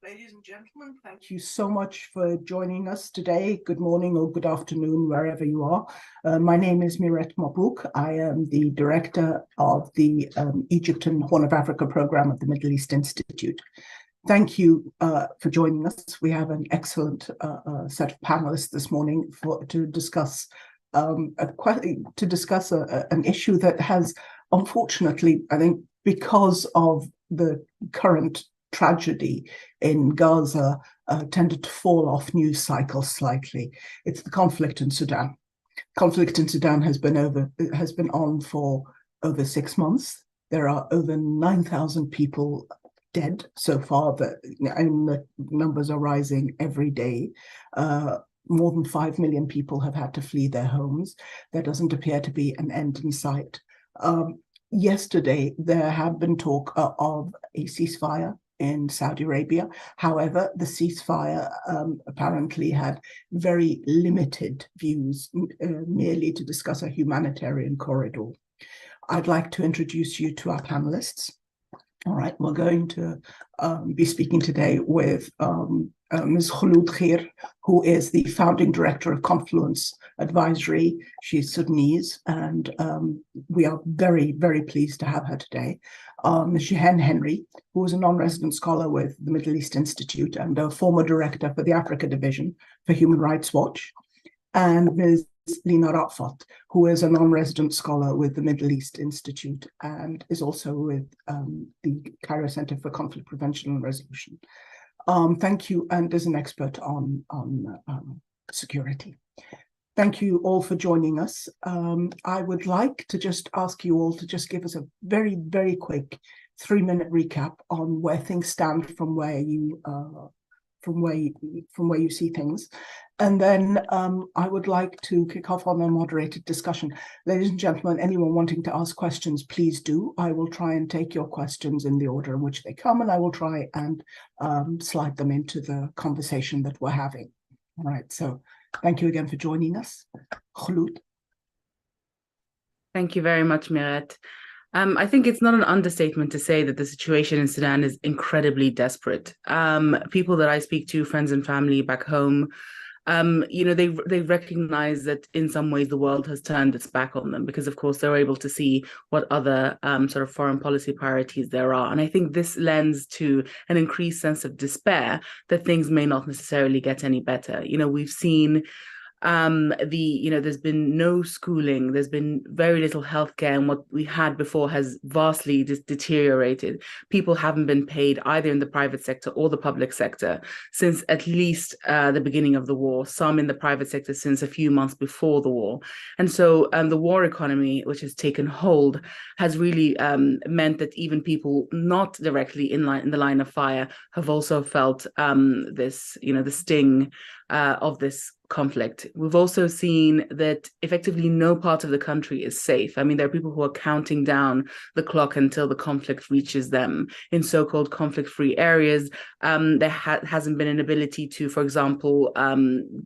Ladies and gentlemen, thank you so much for joining us today. Good morning or good afternoon, wherever you are. My name is Miret Mabouk. I am the director of the Egypt and Horn of Africa program of the Middle East Institute. Thank you for joining us. We have an excellent set of panelists this morning to discuss an issue that has, unfortunately, I think, because of the current tragedy in Gaza, tended to fall off news cycles slightly. It's the conflict in Sudan. Conflict in Sudan has been on for over 6 months. There are over 9,000 people dead so far, and the numbers are rising every day. More than 5 million people have had to flee their homes. There doesn't appear to be an end in sight. Yesterday, there had been talk of a ceasefire in Saudi Arabia. However, the ceasefire apparently had very limited views, merely to discuss a humanitarian corridor. I'd like to introduce you to our panelists. All right, we're going to be speaking today with Ms. Khulud Khair, who is the founding director of Confluence Advisory. She's Sudanese, and we are very, very pleased to have her today. Ms. Shihen Henry, who is a non-resident scholar with the Middle East Institute and a former director for the Africa Division for Human Rights Watch, and Ms. Lina Rafat, who is a non-resident scholar with the Middle East Institute and is also with the Cairo Center for Conflict Prevention and Resolution. Thank you, and is an expert on security. Thank you all for joining us. I would like to just ask you all to just give us a very, very quick 3-minute recap on where things stand from where you see things. And then I would like to kick off on a moderated discussion. Ladies and gentlemen, anyone wanting to ask questions, please do. I will try and take your questions in the order in which they come, and I will try and slide them into the conversation that we're having. All right, so thank you again for joining us. Khulud. Thank you very much, Miret. I think it's not an understatement to say that the situation in Sudan is incredibly desperate. People that I speak to, friends and family back home, they recognize that in some ways the world has turned its back on them because, of course, they're able to see what other sort of foreign policy priorities there are. And I think this lends to an increased sense of despair that things may not necessarily get any better. We've seen there's been no schooling, there's been very little healthcare, and what we had before has vastly deteriorated. People haven't been paid either in the private sector or the public sector since at least the beginning of the war, some in the private sector since a few months before the war. And so the war economy, which has taken hold, has really meant that even people not directly in the line of fire have also felt the sting of this conflict. We've also seen that effectively no part of the country is safe. I mean, there are people who are counting down the clock until the conflict reaches them in so-called conflict-free areas. There hasn't been an ability to, for example,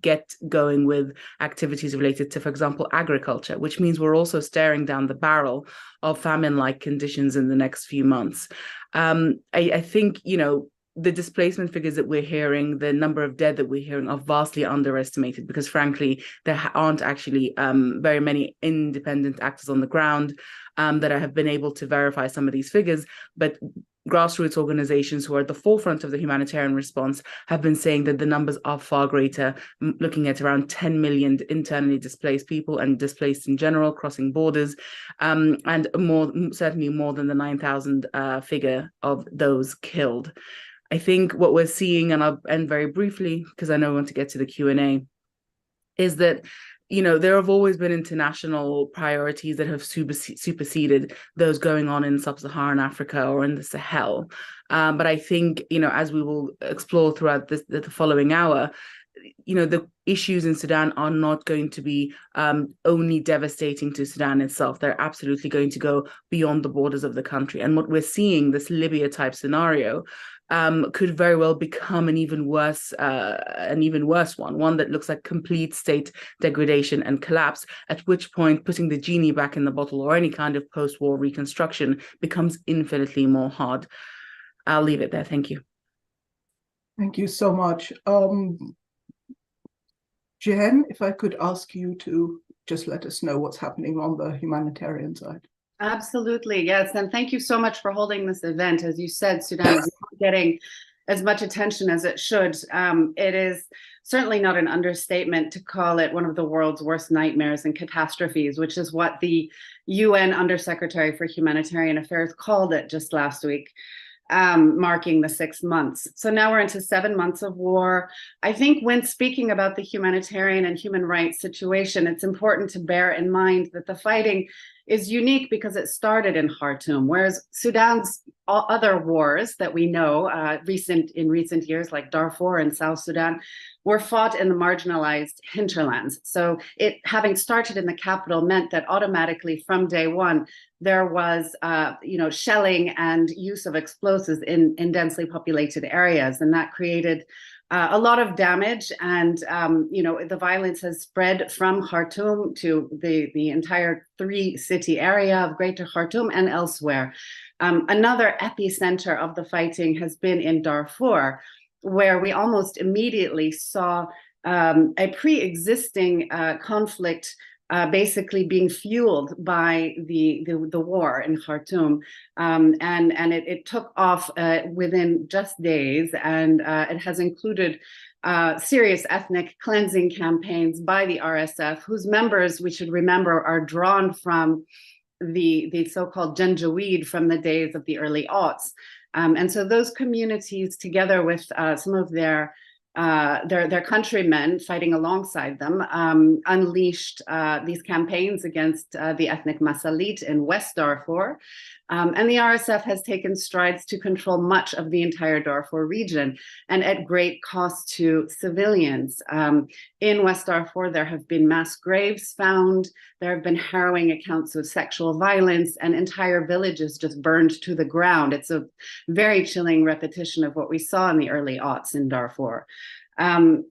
get going with activities related to, for example, agriculture, which means we're also staring down the barrel of famine-like conditions in the next few months. I think, the displacement figures that we're hearing, the number of dead that we're hearing are vastly underestimated because, frankly, there aren't actually very many independent actors on the ground that have been able to verify some of these figures. But grassroots organizations who are at the forefront of the humanitarian response have been saying that the numbers are far greater, looking at around 10 million internally displaced people and displaced in general, crossing borders, and certainly more than the 9,000 figure of those killed. I think what we're seeing, and I'll end very briefly because I know I want to get to the Q&A, is that there have always been international priorities that have superseded those going on in sub-Saharan Africa or in the Sahel. But I think, as we will explore throughout the following hour, the issues in Sudan are not going to be only devastating to Sudan itself. They're absolutely going to go beyond the borders of the country. And what we're seeing, this Libya-type scenario, could very well become an even worse one that looks like complete state degradation and collapse, at which point putting the genie back in the bottle or any kind of post-war reconstruction becomes infinitely more hard. I'll leave it there. Thank you. Thank you so much. Jen, if I could ask you to just let us know what's happening on the humanitarian side. Absolutely, yes. And thank you so much for holding this event. As you said, Sudan is not getting as much attention as it should. It is certainly not an understatement to call it one of the world's worst nightmares and catastrophes, which is what the UN Undersecretary for Humanitarian Affairs called it just last week. Marking the 6 months. So now we're into 7 months of war. I think when speaking about the humanitarian and human rights situation, it's important to bear in mind that the fighting is unique because it started in Khartoum, whereas Sudan's other wars that we know in recent years, like Darfur and South Sudan, were fought in the marginalized hinterlands. So it having started in the capital meant that automatically from day one, there was shelling and use of explosives in densely populated areas. And that created a lot of damage, and the violence has spread from Khartoum to the entire 3-city area of Greater Khartoum and elsewhere. Another epicenter of the fighting has been in Darfur, where we almost immediately saw a pre-existing conflict basically being fueled by the war in Khartoum, and it took off within just days, and it has included serious ethnic cleansing campaigns by the RSF, whose members, we should remember, are drawn from the so-called Janjaweed from the days of the early aughts. And so those communities, together with some of their countrymen fighting alongside them, unleashed these campaigns against the ethnic Masalit in West Darfur. And the RSF has taken strides to control much of the entire Darfur region, and at great cost to civilians. In West Darfur, there have been mass graves found. There have been harrowing accounts of sexual violence, and entire villages just burned to the ground. It's a very chilling repetition of what we saw in the early aughts in Darfur.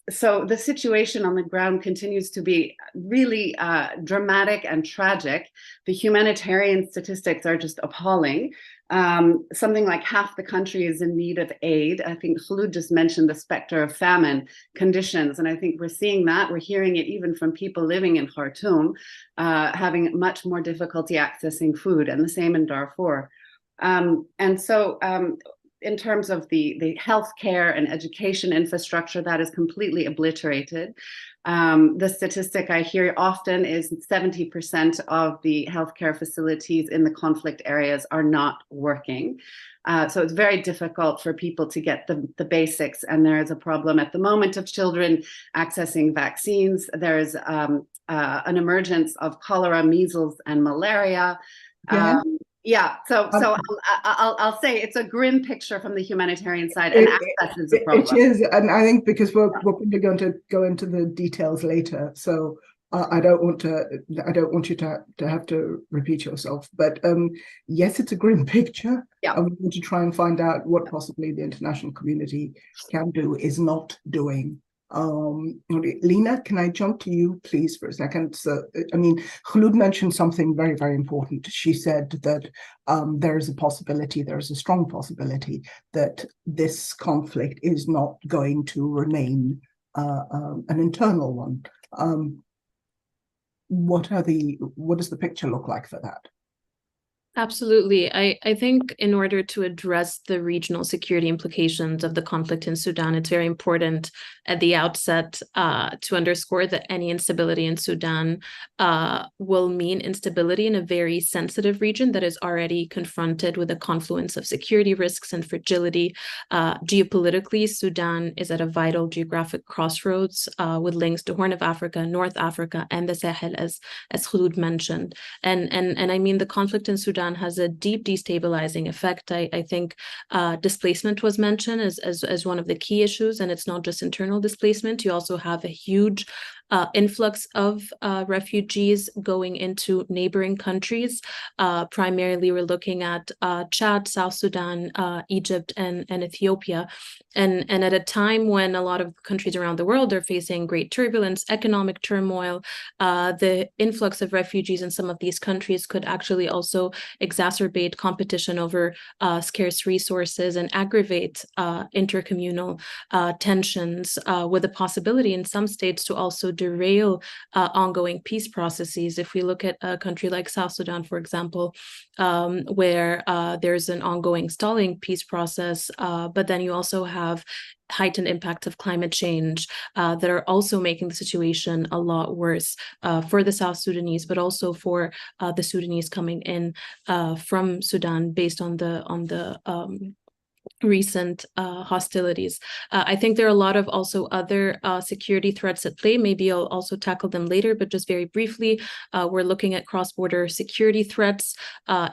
So the situation on the ground continues to be really dramatic and tragic. The humanitarian statistics are just appalling. Something like half the country is in need of aid. I think Khulud just mentioned the specter of famine conditions, and I think we're seeing that. We're hearing it even from people living in Khartoum, having much more difficulty accessing food, and the same in Darfur. And so in terms of the healthcare and education infrastructure, that is completely obliterated. The statistic I hear often is 70% of the healthcare facilities in the conflict areas are not working. So it's very difficult for people to get the basics. And there is a problem at the moment of children accessing vaccines. There's an emergence of cholera, measles, and malaria. Yeah, so I'll say it's a grim picture from the humanitarian side, and access is a problem. It is, and I think because we're probably going to go into the details later, so I don't want you to have to repeat yourself. But yes, it's a grim picture. Yeah, and we want to try and find out what possibly the international community can do, is not doing. Lena, can I jump to you, please, for a second? So, I mean, Khulud mentioned something very, very important. She said that there is a strong possibility that this conflict is not going to remain an internal one. What does the picture look like for that? Absolutely. I think in order to address the regional security implications of the conflict in Sudan, it's very important at the outset to underscore that any instability in Sudan will mean instability in a very sensitive region that is already confronted with a confluence of security risks and fragility. Geopolitically, Sudan is at a vital geographic crossroads with links to Horn of Africa, North Africa, and the Sahel, as Khulud mentioned. And I mean, the conflict in Sudan has a deep destabilizing effect. I think displacement was mentioned as one of the key issues, and it's not just internal displacement. You also have a huge influx of refugees going into neighboring countries. Primarily, we're looking at Chad, South Sudan, Egypt, and Ethiopia. And at a time when a lot of countries around the world are facing great turbulence, economic turmoil, the influx of refugees in some of these countries could actually also exacerbate competition over scarce resources and aggravate intercommunal tensions, with the possibility in some states to also derail ongoing peace processes. If we look at a country like South Sudan, for example, where there's an ongoing stalling peace process, but then you also have heightened impacts of climate change that are also making the situation a lot worse for the South Sudanese, but also for the Sudanese coming in from Sudan based on the recent hostilities. I think there are a lot of also other security threats at play. Maybe I'll also tackle them later, but just very briefly, we're looking at cross-border security threats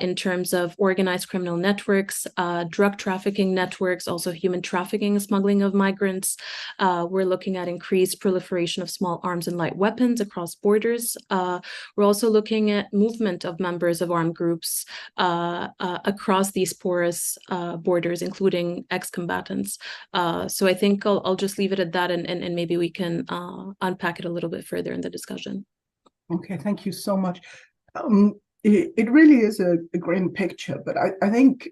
in terms of organized criminal networks, drug trafficking networks, also human trafficking and smuggling of migrants. We're looking at increased proliferation of small arms and light weapons across borders. We're also looking at movement of members of armed groups across these porous borders, including ex-combatants. So I think I'll just leave it at that, and maybe we can unpack it a little bit further in the discussion. Okay, thank you so much. It really is a grim picture, but I think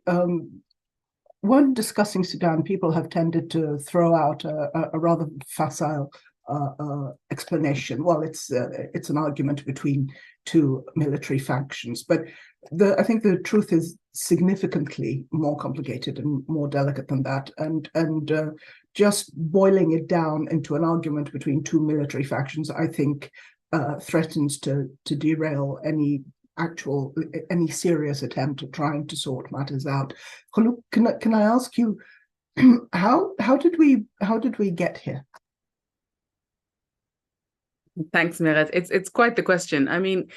when discussing Sudan, people have tended to throw out a rather facile explanation. Well, it's an argument between two military factions, but I think the truth is significantly more complicated and more delicate than that. And just boiling it down into an argument between two military factions, I think, threatens to derail any serious attempt at trying to sort matters out. Khuluk, can I ask you, how did we get here? Thanks, Meret. It's quite the question. I mean,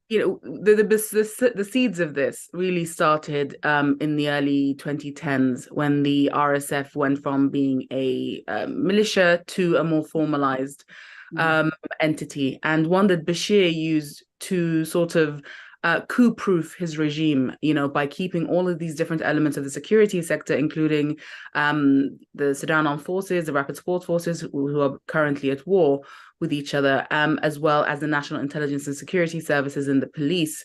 the seeds of this really started in the early 2010s when the RSF went from being a militia to a more formalized entity, and one that Bashir used to sort of coup-proof his regime, by keeping all of these different elements of the security sector, including the Sudan Armed Forces, the Rapid Support Forces, who are currently at war with each other, as well as the National Intelligence and Security Services and the police,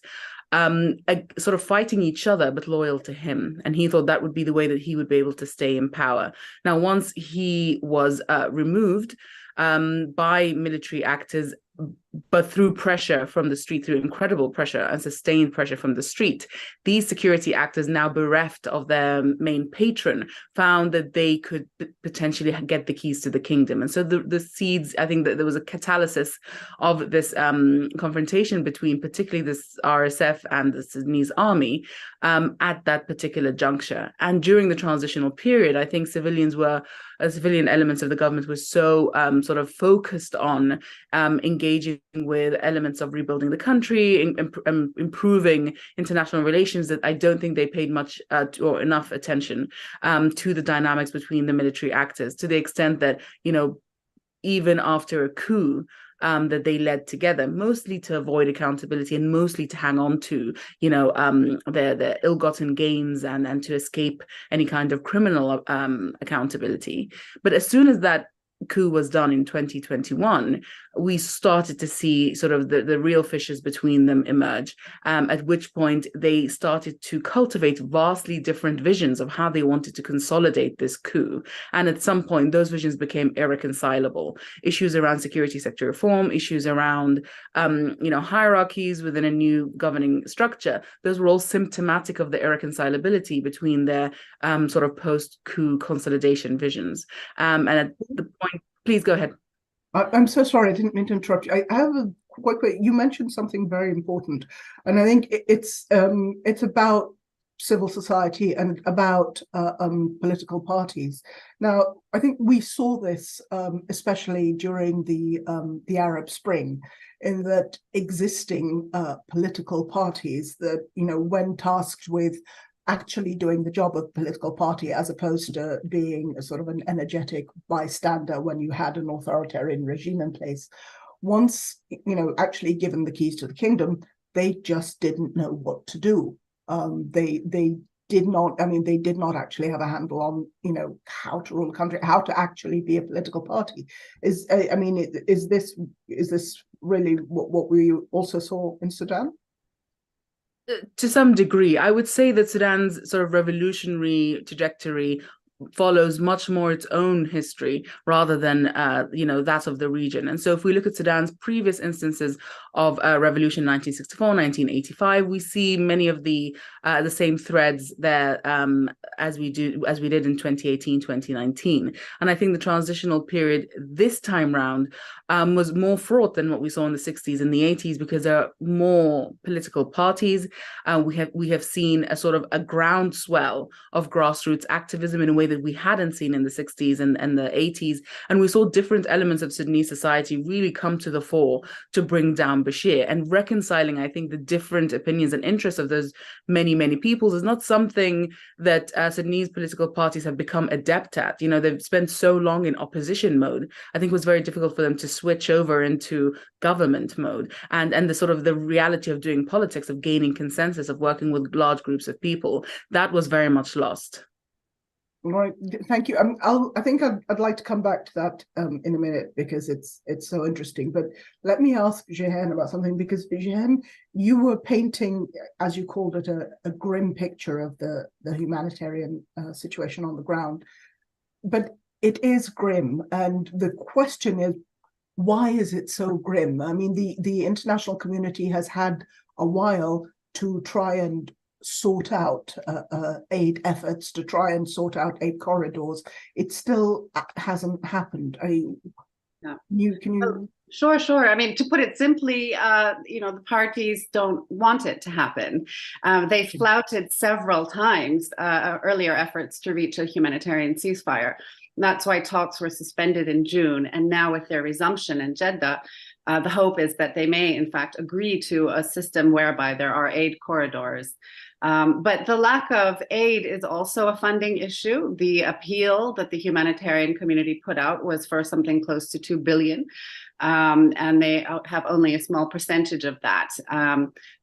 sort of fighting each other, but loyal to him. And he thought that would be the way that he would be able to stay in power. Now, once he was removed by military actors, but through pressure from the street, through incredible pressure and sustained pressure from the street, these security actors, now bereft of their main patron, found that they could potentially get the keys to the kingdom. And so the seeds, I think that there was a catalysis of this confrontation between particularly this RSF and the Sudanese army at that particular juncture. And during the transitional period, I think civilian elements of the government were so sort of focused on engaging with elements of rebuilding the country, improving international relations, that I don't think they paid much or enough attention to the dynamics between the military actors, to the extent that, even after a coup that they led together, mostly to avoid accountability and mostly to hang on to, their ill-gotten gains and to escape any kind of criminal accountability. But as soon as that coup was done in 2021, we started to see sort of the real fissures between them emerge, at which point they started to cultivate vastly different visions of how they wanted to consolidate this coup. And at some point, those visions became irreconcilable. Issues around security sector reform, issues around, hierarchies within a new governing structure, those were all symptomatic of the irreconcilability between their sort of post-coup consolidation visions. And at the point, please go ahead. I'm so sorry, I didn't mean to interrupt you. I have a quite quick. You mentioned something very important, and I think it's about civil society and about political parties. Now, I think we saw this especially during the Arab Spring, in that existing political parties that, when tasked with actually doing the job of political party, as opposed to being a sort of an energetic bystander when you had an authoritarian regime in place, once, actually given the keys to the kingdom, they just didn't know what to do. They did not, they did not actually have a handle on, how to rule a country, how to actually be a political party. Is this really what we also saw in Sudan? To some degree, I would say that Sudan's sort of revolutionary trajectory follows much more its own history rather than that of the region. And so if we look at Sudan's previous instances of revolution, 1964, 1985, we see many of the same threads there as we did in 2018, 2019. And I think the transitional period this time round was more fraught than what we saw in the 60s and the 80s, because there are more political parties. We have seen a sort of a groundswell of grassroots activism in a way that we hadn't seen in the 60s and the 80s. And we saw different elements of Sudanese society really come to the fore to bring down Bashir. And reconciling, I think, the different opinions and interests of those many, many peoples is not something that Sudanese political parties have become adept at. They've spent so long in opposition mode. I think it was very difficult for them to switch over into government mode and the sort of the reality of doing politics, of gaining consensus, of working with large groups of people. That was very much lost. Right, thank you. I think I'd like to come back to that in a minute, because it's so interesting. But let me ask Jehan about something, because Jehan, you were painting, as you called it, a grim picture of the humanitarian situation on the ground. But it is grim, and the question is, why is it so grim? I mean, the international community has had a while to try and sort out aid efforts, to try and sort out aid corridors. It still hasn't happened. Can you? Sure. I mean, to put it simply, the parties don't want it to happen. They flouted several times earlier efforts to reach a humanitarian ceasefire. That's why talks were suspended in June. And now with their resumption in Jeddah, the hope is that they may, in fact, agree to a system whereby there are aid corridors. But the lack of aid is also a funding issue. The appeal that the humanitarian community put out was for something close to 2 billion. And they have only a small percentage of that.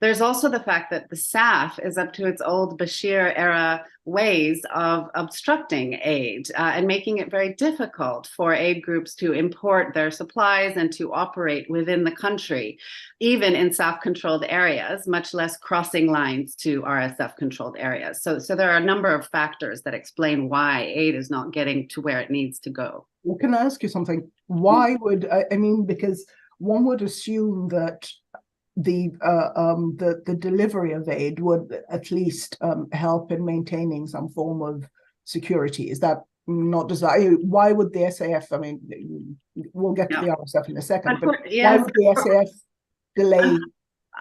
There's also the fact that the SAF is up to its old Bashir-era ways of obstructing aid and making it very difficult for aid groups to import their supplies and to operate within the country, even in SAF-controlled areas, much less crossing lines to RSF-controlled areas. So there are a number of factors that explain why aid is not getting to where it needs to go. Well, can I ask you something? Why would because one would assume that the delivery of aid would at least help in maintaining some form of security. Is that not desired? Why would the SAF? I mean, we'll get to the RSF in a second, but why would the SAF delay?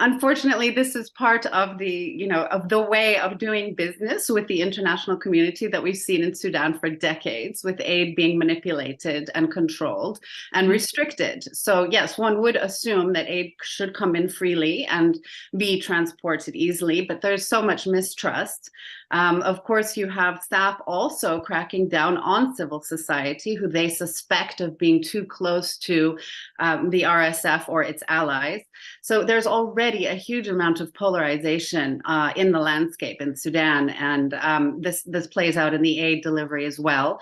Unfortunately, this is part of the way of doing business with the international community that we've seen in Sudan for decades, with aid being manipulated and controlled and restricted. So yes, one would assume that aid should come in freely and be transported easily, but there's so much mistrust. Of course, you have SAF also cracking down on civil society, who they suspect of being too close to the RSF or its allies. So there's already a huge amount of polarization in the landscape in Sudan, and this plays out in the aid delivery as well.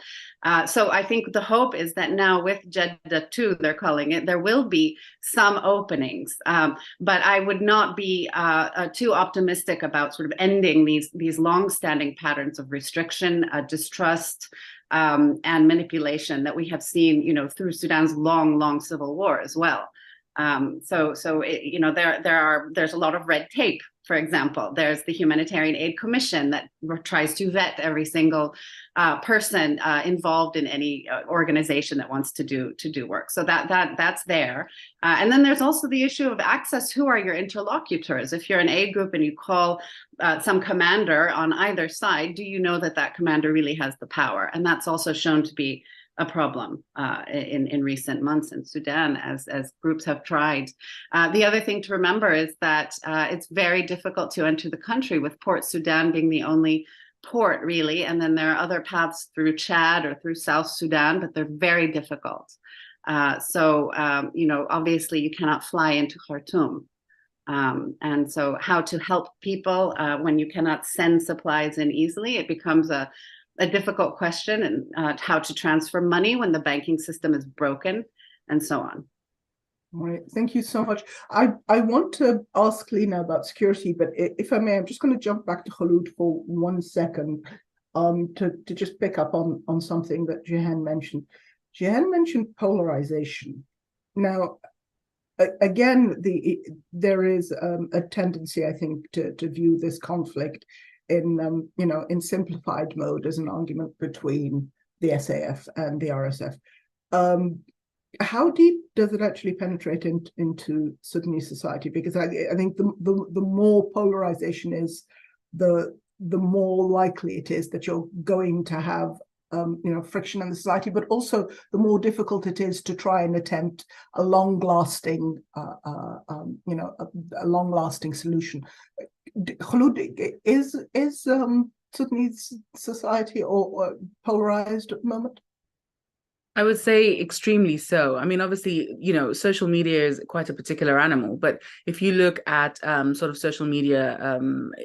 So I think the hope is that now with Jeddah 2, they're calling it, there will be some openings, but I would not be too optimistic about sort of ending these long-standing patterns of restriction, distrust, and manipulation that we have seen, through Sudan's long civil war as well. There's a lot of red tape. For example, there's the Humanitarian Aid Commission that tries to vet every single person involved in any organization that wants to do work. So that's there. And then there's also the issue of access. Who are your interlocutors? If you're an aid group and you call some commander on either side, do you know that commander really has the power? And that's also shown to be a problem in recent months in Sudan, as groups have tried. The other thing to remember is that it's very difficult to enter the country, with Port Sudan being the only port, really. And then there are other paths through Chad or through South Sudan, but they're very difficult. Obviously you cannot fly into Khartoum. And so how to help people when you cannot send supplies in easily, it becomes a difficult question, and how to transfer money when the banking system is broken, and so on. All right, thank you so much. I want to ask Lena about security, but if I may, I'm just going to jump back to Khulud for 1 second to just pick up on something that Jehan mentioned. Jehan mentioned polarization. Now, again, there is a tendency, I think, to view this conflict in in simplified mode as an argument between the SAF and the RSF. How deep does it actually penetrate into Sudanese society? Because I think the more polarization is, the more likely it is that you're going to have friction in the society, but also the more difficult it is to try and attempt a long-lasting, a long-lasting solution. Khulud, is Sudanese society or polarized at the moment? I would say extremely so. I mean, obviously, social media is quite a particular animal, but if you look at sort of social media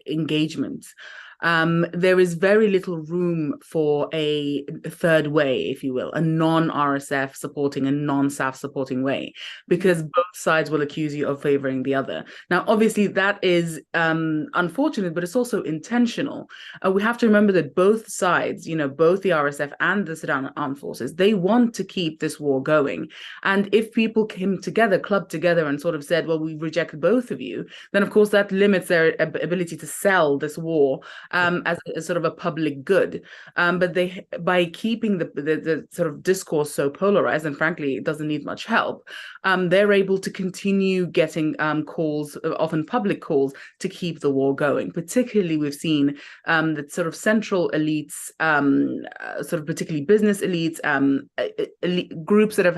engagements, there is very little room for a third way, if you will, a non-RSF supporting, a non-SAF supporting way, because both sides will accuse you of favoring the other. Now, obviously, that is unfortunate, but it's also intentional. We have to remember that both sides, both the RSF and the Sudan Armed Forces, they want to keep this war going. And if people came together, clubbed together and sort of said, well, we reject both of you, then of course that limits their ability to sell this war as a sort of a public good. But by keeping the sort of discourse so polarized, and frankly, it doesn't need much help, they're able to continue getting calls, often public calls, to keep the war going. Particularly, we've seen that sort of central elites, sort of particularly business elites, elite groups that have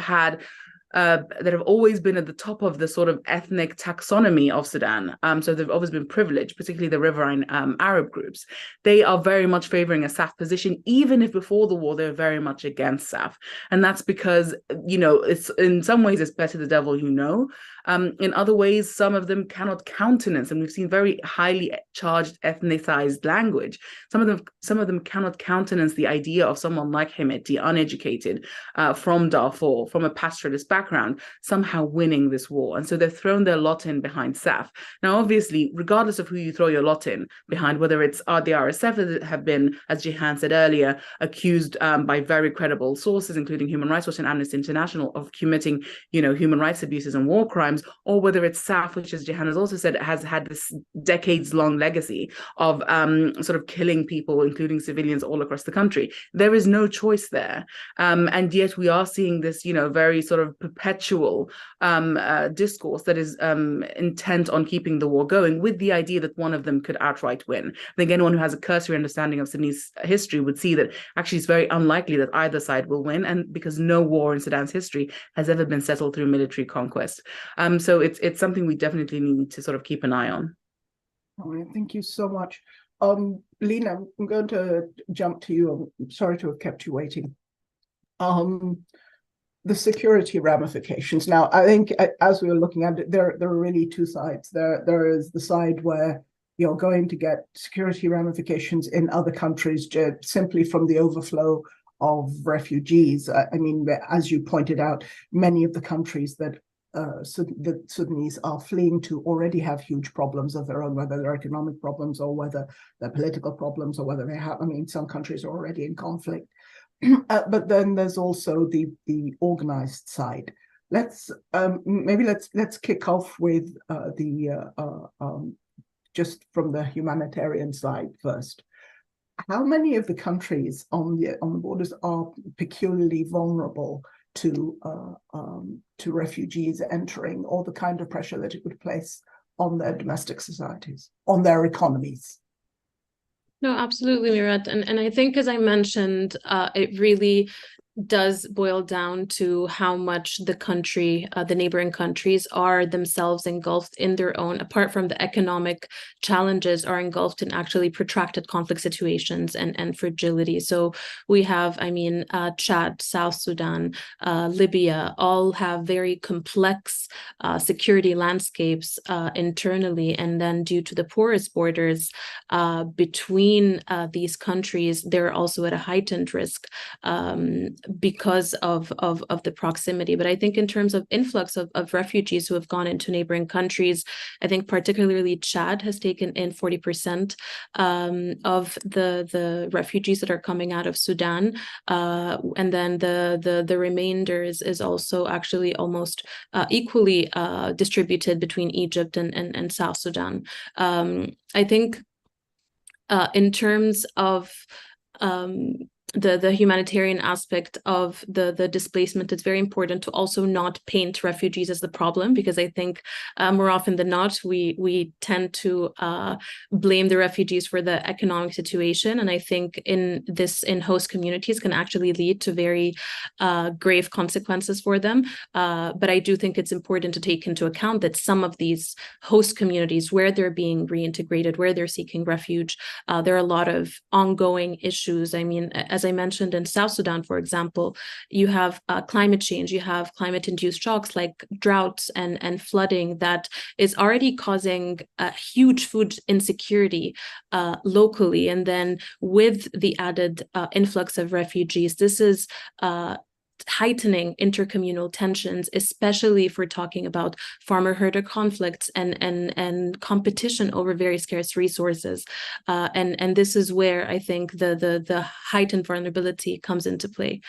always been at the top of the sort of ethnic taxonomy of Sudan. So they've always been privileged, particularly the riverine Arab groups. They are very much favoring a SAF position, even if before the war, they're very much against SAF. And that's because, it's in some ways, it's better the devil you know. In other ways, some of them cannot countenance, and we've seen very highly charged ethnicized language. Some of them cannot countenance the idea of someone like Hemeti, uneducated, from Darfur, from a pastoralist background, somehow winning this war. And so they've thrown their lot in behind SAF. Now, obviously, regardless of who you throw your lot in behind, whether it's the RSF that have been, as Jehan said earlier, accused by very credible sources, including Human Rights Watch and Amnesty International, of committing, human rights abuses and war crimes, or whether it's SAF, which, as Jehan has also said, has had this decades-long legacy of sort of killing people, including civilians, all across the country. There is no choice there. And yet we are seeing this, very sort of perpetual discourse that is intent on keeping the war going, with the idea that one of them could outright win. I think anyone who has a cursory understanding of Sudanese history would see that actually it's very unlikely that either side will win, and because no war in Sudan's history has ever been settled through military conquest. So it's something we definitely need to sort of keep an eye on. All right, thank you so much. Lena, I'm going to jump to you. I'm sorry to have kept you waiting. The security ramifications. Now, I think as we were looking at it, there are really two sides. There is the side where you're going to get security ramifications in other countries simply from the overflow of refugees. I mean, as you pointed out, many of the countries that the Sudanese are fleeing to already have huge problems of their own, whether they're economic problems or whether they're political problems or whether they have, some countries are already in conflict. But then there's also the organized side. Let's kick off with just from the humanitarian side first. How many of the countries on the borders are peculiarly vulnerable to refugees entering, or the kind of pressure that it would place on their domestic societies, on their economies? No, absolutely, Mirat. And I think, as I mentioned, it really does boil down to how much the country, the neighboring countries are themselves engulfed in their own, apart from the economic challenges, are engulfed in actually protracted conflict situations and fragility. So we have, Chad, South Sudan, Libya, all have very complex security landscapes internally. And then due to the porous borders between these countries, they're also at a heightened risk because of the proximity. But I think in terms of influx of refugees who have gone into neighboring countries, I think particularly Chad has taken in 40% of the refugees that are coming out of Sudan. And then the remainder is also actually almost equally distributed between Egypt and South Sudan. I think in terms of the humanitarian aspect of the displacement, it's very important to also not paint refugees as the problem, because I think more often than not, we tend to blame the refugees for the economic situation. And I think in host communities can actually lead to very grave consequences for them. But I do think it's important to take into account that some of these host communities, where they're being reintegrated, where they're seeking refuge, there are a lot of ongoing issues. I mean, as I mentioned, in South Sudan, for example, you have climate change, you have climate-induced shocks like droughts and flooding that is already causing huge food insecurity locally. And then with the added influx of refugees, this is heightening intercommunal tensions, especially if we're talking about farmer-herder conflicts and competition over very scarce resources. And this is where I think the heightened vulnerability comes into play.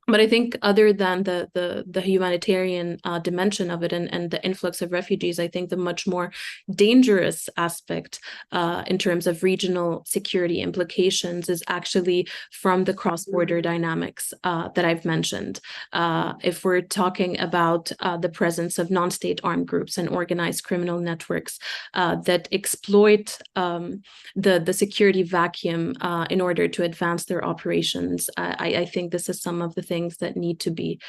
But I think other than the humanitarian dimension of it and the influx of refugees, I think the much more dangerous aspect in terms of regional security implications is actually from the cross-border dynamics that I've mentioned. If we're talking about the presence of non-state armed groups and organized criminal networks that exploit the security vacuum in order to advance their operations, I think this is some of the things that need to be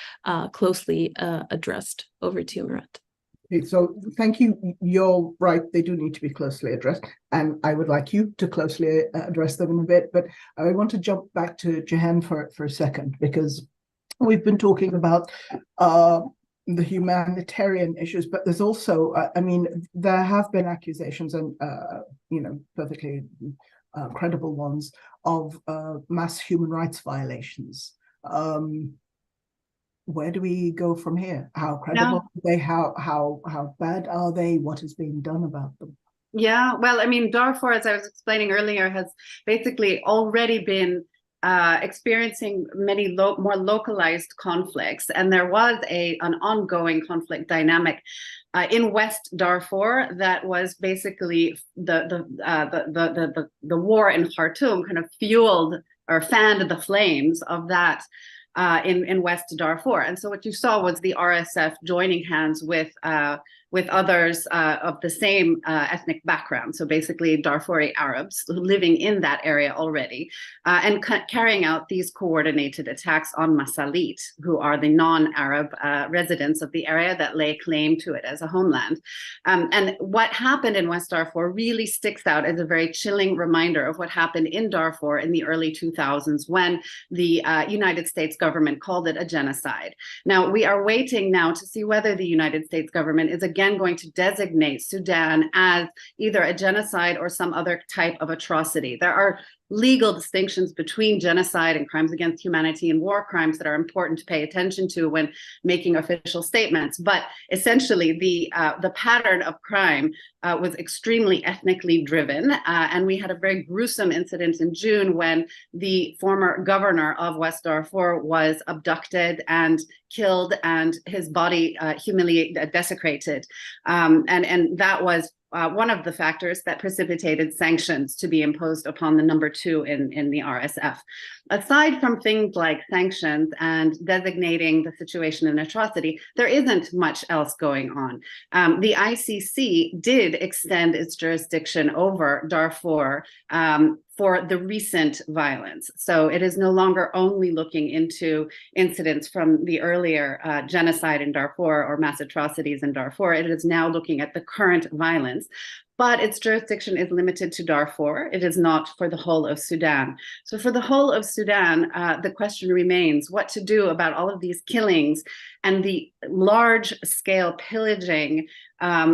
closely addressed. Over to you, Murat. Okay, so thank you. You're right, they do need to be closely addressed, and I would like you to closely address them in a bit, but I want to jump back to Jehen for a second, because we've been talking about the humanitarian issues, but there's also, there have been accusations and, perfectly credible ones of mass human rights violations. Where do we go from here? How credible are they? How bad are they? What is being done about them? Yeah, well, Darfur, as I was explaining earlier, has basically already been experiencing many more localized conflicts, and there was an ongoing conflict dynamic in West Darfur that was basically the war in Khartoum kind of fueled or fanned the flames of that in West Darfur. And so what you saw was the RSF joining hands with others of the same ethnic background. So basically Darfuri Arabs living in that area already, and carrying out these coordinated attacks on Masalit, who are the non-Arab residents of the area that lay claim to it as a homeland. And what happened in West Darfur really sticks out as a very chilling reminder of what happened in Darfur in the early 2000s when the United States government called it a genocide. Now, we are waiting now to see whether the United States government is again going to designate Sudan as either a genocide or some other type of atrocity. There are legal distinctions between genocide and crimes against humanity and war crimes that are important to pay attention to when making official statements. But essentially, the pattern of crime was extremely ethnically driven. And we had a very gruesome incident in June when the former governor of West Darfur was abducted and killed and his body humiliated, desecrated. And that was one of the factors that precipitated sanctions to be imposed upon the number two in the RSF. Aside from things like sanctions and designating the situation an atrocity, there isn't much else going on. The ICC did extend its jurisdiction over Darfur for the recent violence. So it is no longer only looking into incidents from the earlier genocide in Darfur or mass atrocities in Darfur. It is now looking at the current violence. But its jurisdiction is limited to Darfur. It is not for the whole of Sudan. So for the whole of Sudan, the question remains what to do about all of these killings and the large-scale pillaging,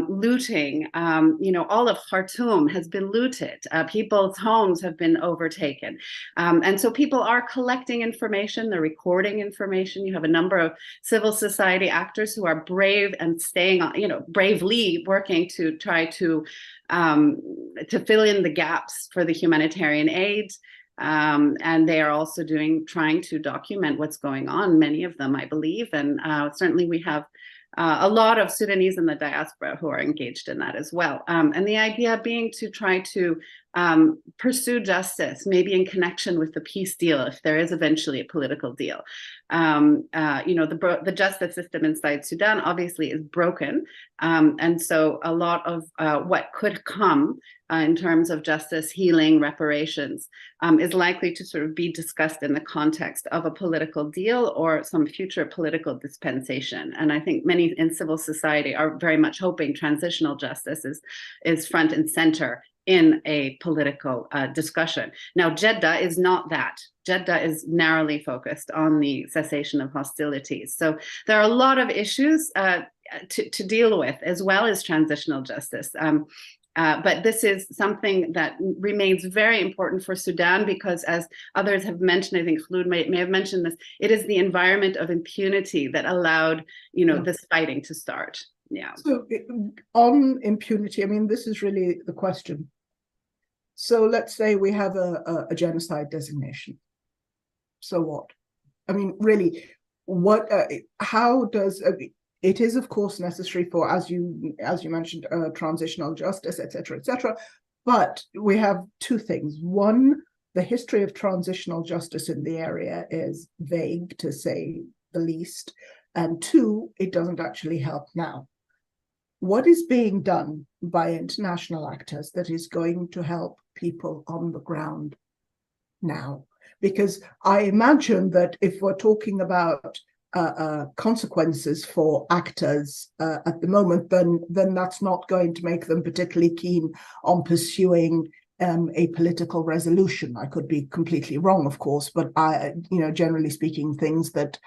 looting. All of Khartoum has been looted. People's homes have been overtaken. And so people are collecting information, they're recording information. You have a number of civil society actors who are brave and staying on, bravely working to try to fill in the gaps for the humanitarian aid. And they are also trying to document what's going on, many of them, I believe. And certainly we have a lot of Sudanese in the diaspora who are engaged in that as well. And the idea being to try to pursue justice, maybe in connection with the peace deal, if there is eventually a political deal. The justice system inside Sudan obviously is broken. And so a lot of what could come in terms of justice, healing, reparations, is likely to sort of be discussed in the context of a political deal or some future political dispensation. And I think many in civil society are very much hoping transitional justice is front and center in a political discussion. Now, Jeddah is not that. Jeddah is narrowly focused on the cessation of hostilities. So there are a lot of issues to deal with, as well as transitional justice. But this is something that remains very important for Sudan because, as others have mentioned, I think Khulud may have mentioned this, it is the environment of impunity that allowed, this fighting to start. Yeah. So on impunity, I mean, this is really the question. So let's say we have a genocide designation. So what? I mean, really, how does it is, of course, necessary for, as you mentioned, transitional justice, et cetera, but we have two things. One, the history of transitional justice in the area is vague, to say the least, and two, it doesn't actually help now. What is being done by international actors that is going to help people on the ground now? Because I imagine that if we're talking about consequences for actors at the moment, then that's not going to make them particularly keen on pursuing a political resolution. I could be completely wrong, of course, but generally speaking, things that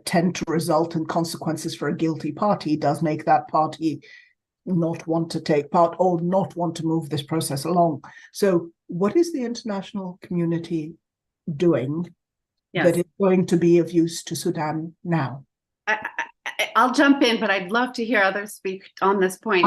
tend to result in consequences for a guilty party does make that party not want to take part or not want to move this process along. So what is the international community doing that is going to be of use to Sudan now? I'll jump in, but I'd love to hear others speak on this point.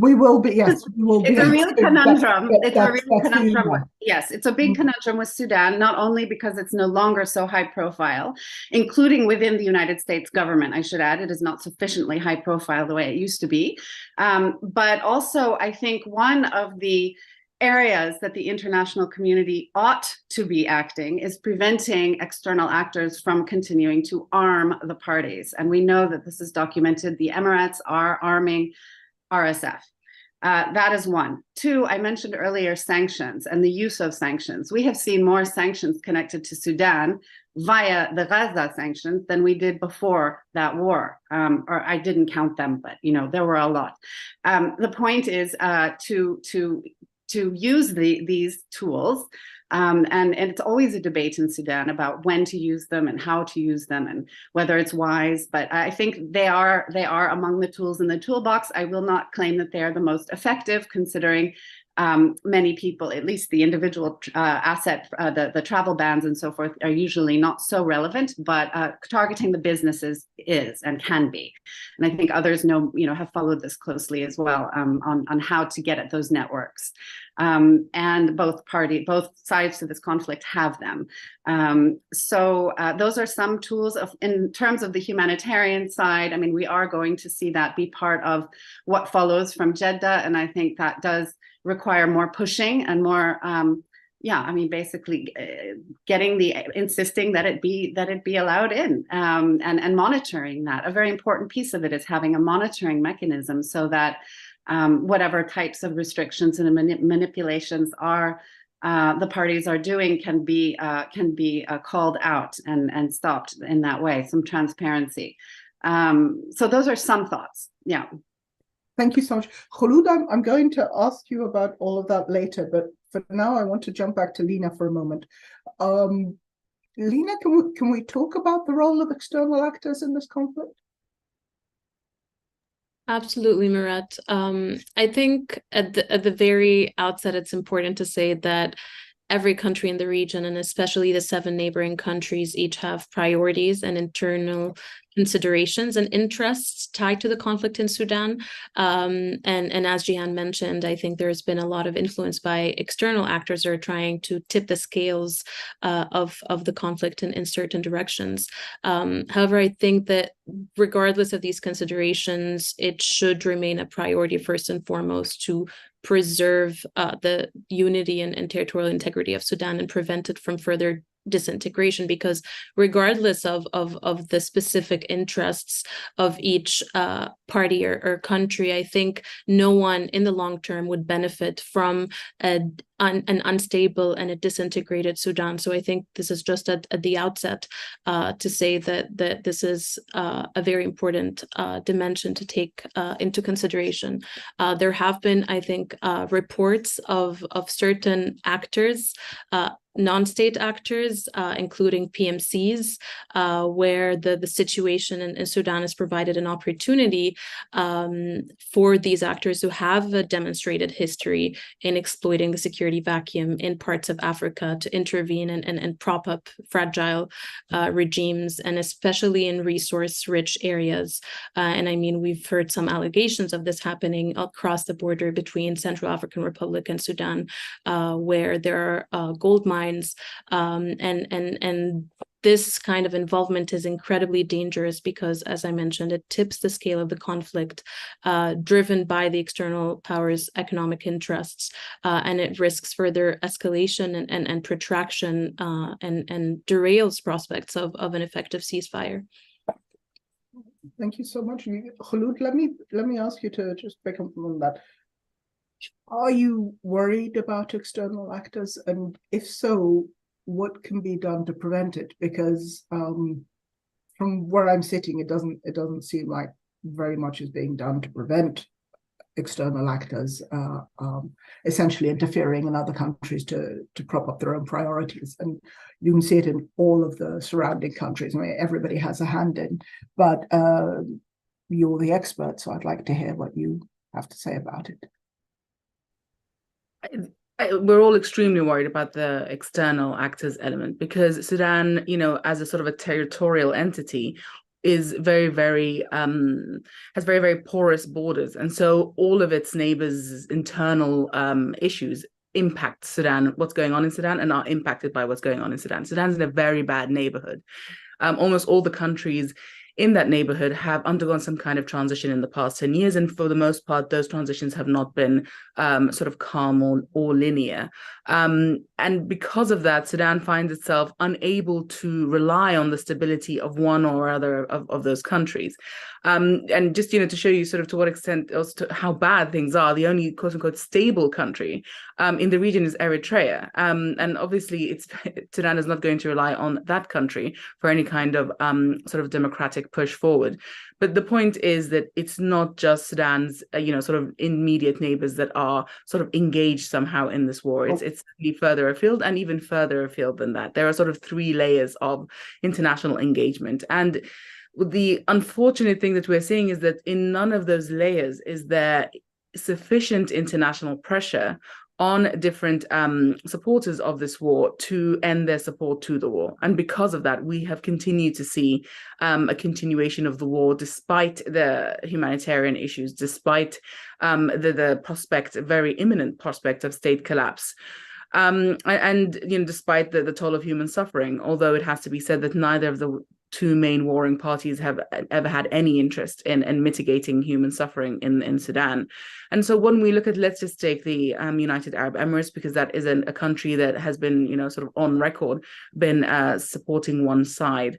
We will be, yes. We will it's a real conundrum. It's a real conundrum. Yes, it's a big conundrum with Sudan, not only because it's no longer so high profile, including within the United States government, I should add. It is not sufficiently high profile the way it used to be. But also, I think one of the areas that the international community ought to be acting is preventing external actors from continuing to arm the parties. And we know that this is documented. The Emirates are arming RSF. That is one. Two, I mentioned earlier sanctions and the use of sanctions. We have seen more sanctions connected to Sudan via the Gaza sanctions than we did before that war. Or I didn't count them, but there were a lot. The point is to use these tools, and it's always a debate in Sudan about when to use them and how to use them and whether it's wise. But I think they are among the tools in the toolbox. I will not claim that they are the most effective, considering many people, at least the individual the travel bans and so forth, are usually not so relevant, but targeting the businesses is and can be. And I think others have followed this closely as well on how to get at those networks. And both sides to this conflict have them. So those are some tools in terms of the humanitarian side. I mean, we are going to see that be part of what follows from Jeddah, and I think that does require more pushing and more basically insisting that it be allowed in, and monitoring that. A very important piece of it is having a monitoring mechanism so that whatever types of restrictions and manipulations are the parties are doing can be called out and stopped in that way. Some transparency. So those are some thoughts. Yeah. Thank you so much. Khulud, I'm going to ask you about all of that later, but for now I want to jump back to Lina for a moment. Lina, can we talk about the role of external actors in this conflict? Absolutely, Murat. I think at the very outset, it's important to say that every country in the region, and especially the 7 neighboring countries, each have priorities and internal considerations and interests tied to the conflict in Sudan. And as Jihan mentioned, I think there's been a lot of influence by external actors who are trying to tip the scales of the conflict in certain directions. However, I think that regardless of these considerations, it should remain a priority first and foremost to preserve the unity and territorial integrity of Sudan and prevent it from further disintegration, because regardless of the specific interests of each party or country, I think no one in the long term would benefit from an unstable and a disintegrated Sudan. So I think this is just at the outset to say that this is a very important dimension to take into consideration. There have been, I think, reports of certain actors, non-state actors, including PMCs, where the situation in Sudan has provided an opportunity for these actors who have a demonstrated history in exploiting the security vacuum in parts of Africa to intervene and prop up fragile regimes, and especially in resource-rich areas. And I mean, we've heard some allegations of this happening across the border between Central African Republic and Sudan, where there are gold mines. And this kind of involvement is incredibly dangerous because, as I mentioned, it tips the scale of the conflict, driven by the external powers' economic interests, and it risks further escalation and protraction, and derails prospects of an effective ceasefire. Thank you so much, Khulud. Let me ask you to just pick up on that. Are you worried about external actors? And if so, what can be done to prevent it? Because from where I'm sitting, it doesn't seem like very much is being done to prevent external actors essentially interfering in other countries to prop up their own priorities. And you can see it in all of the surrounding countries. I mean, everybody has a hand in, but you're the expert, so I'd like to hear what you have to say about it. We're all extremely worried about the external actors element, because Sudan, as a sort of a territorial entity, is very, very has very, very porous borders, and so all of its neighbors' internal issues impact Sudan, what's going on in Sudan, and are impacted by what's going on in Sudan. Sudan's in a very bad neighborhood. Almost all the countries in that neighborhood have undergone some kind of transition in the past 10 years. And for the most part, those transitions have not been sort of calm or linear. And because of that, Sudan finds itself unable to rely on the stability of one or other of those countries. And just, to show you sort of to what extent, also to how bad things are, the only quote unquote stable country in the region is Eritrea. And obviously Sudan is not going to rely on that country for any kind of sort of democratic push forward. But the point is that it's not just Sudan's, sort of immediate neighbors that are sort of engaged somehow in this war. It's further afield, and even further afield than that. There are sort of 3 layers of international engagement. And the unfortunate thing that we're seeing is that in none of those layers is there sufficient international pressure on different supporters of this war to end their support to the war. And because of that, we have continued to see a continuation of the war, despite the humanitarian issues, despite the prospect, very imminent prospect of state collapse. And despite the toll of human suffering, although it has to be said that neither of the 2 main warring parties have ever had any interest in mitigating human suffering in Sudan. And so when we look at, let's just take the United Arab Emirates, because that is a country that has been, sort of on record, been supporting one side.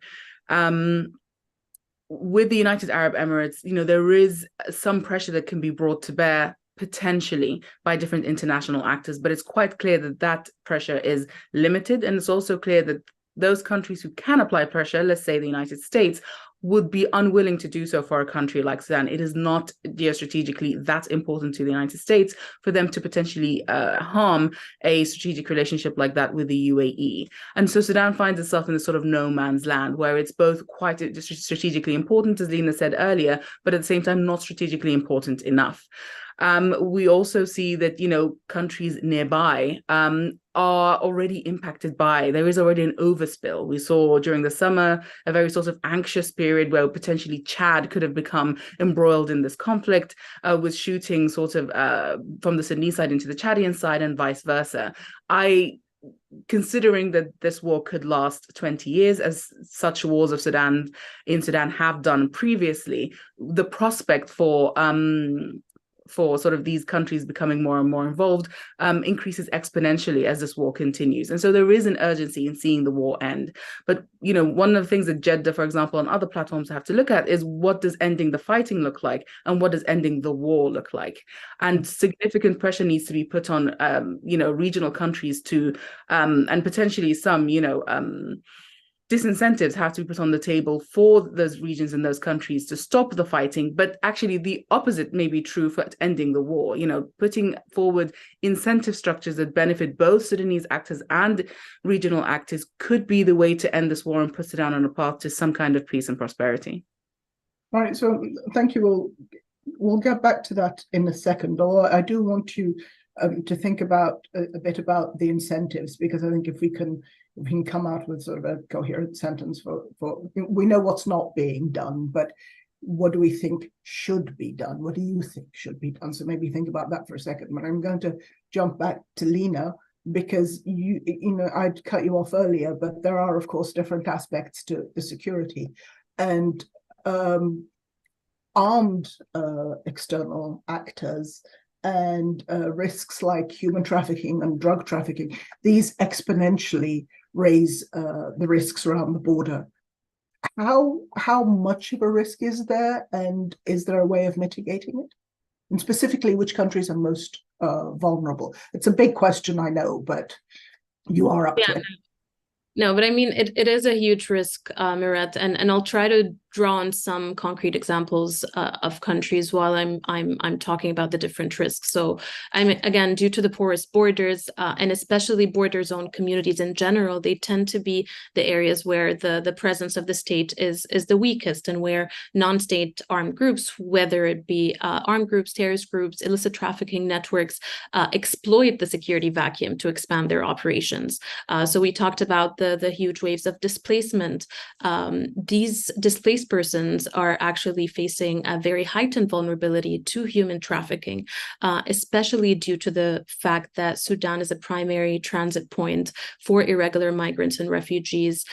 With the United Arab Emirates, there is some pressure that can be brought to bear potentially by different international actors, but it's quite clear that that pressure is limited. And it's also clear that those countries who can apply pressure, let's say the United States, would be unwilling to do so for a country like Sudan. It is not geostrategically that important to the United States for them to potentially harm a strategic relationship like that with the UAE. And so Sudan finds itself in this sort of no man's land where it's both quite strategically important, as Lena said earlier, but at the same time not strategically important enough. We also see that, countries nearby are already impacted by, there is already an overspill. We saw during the summer a very sort of anxious period where potentially Chad could have become embroiled in this conflict with shooting sort of from the Sudanese side into the Chadian side and vice versa. Considering that this war could last 20 years, as such wars of Sudan have done previously, the prospect for sort of these countries becoming more and more involved increases exponentially as this war continues. And so there is an urgency in seeing the war end. But, one of the things that Jeddah, for example, and other platforms have to look at is what does ending the fighting look like and what does ending the war look like? And significant pressure needs to be put on, regional countries to, and potentially some, disincentives have to be put on the table for those regions and those countries to stop the fighting. But actually the opposite may be true for ending the war, putting forward incentive structures that benefit both Sudanese actors and regional actors could be the way to end this war and put Sudan on a path to some kind of peace and prosperity. All right, so thank you. We'll get back to that in a second, although I do want you to think about a bit about the incentives, because I think if we can come out with sort of a coherent sentence for we know what's not being done, but what do we think should be done? What do you think should be done? So maybe think about that for a second. But I'm going to jump back to Lena, because I'd cut you off earlier, but there are, of course, different aspects to the security, and armed external actors and risks like human trafficking and drug trafficking, these exponentially raise the risks around the border. How much of a risk is there, and is there a way of mitigating it? And specifically, which countries are most vulnerable? It's a big question, I know, but you are up to it. No, but I mean, it is a huge risk, Miret, and I'll try to draw on some concrete examples of countries while I'm talking about the different risks. So again, due to the porous borders and especially border zone communities in general, they tend to be the areas where the presence of the state is the weakest, and where non-state armed groups, whether it be armed groups, terrorist groups, illicit trafficking networks, exploit the security vacuum to expand their operations. So we talked about the huge waves of displacement. These displaced persons are actually facing a very heightened vulnerability to human trafficking, especially due to the fact that Sudan is a primary transit point for irregular migrants and refugees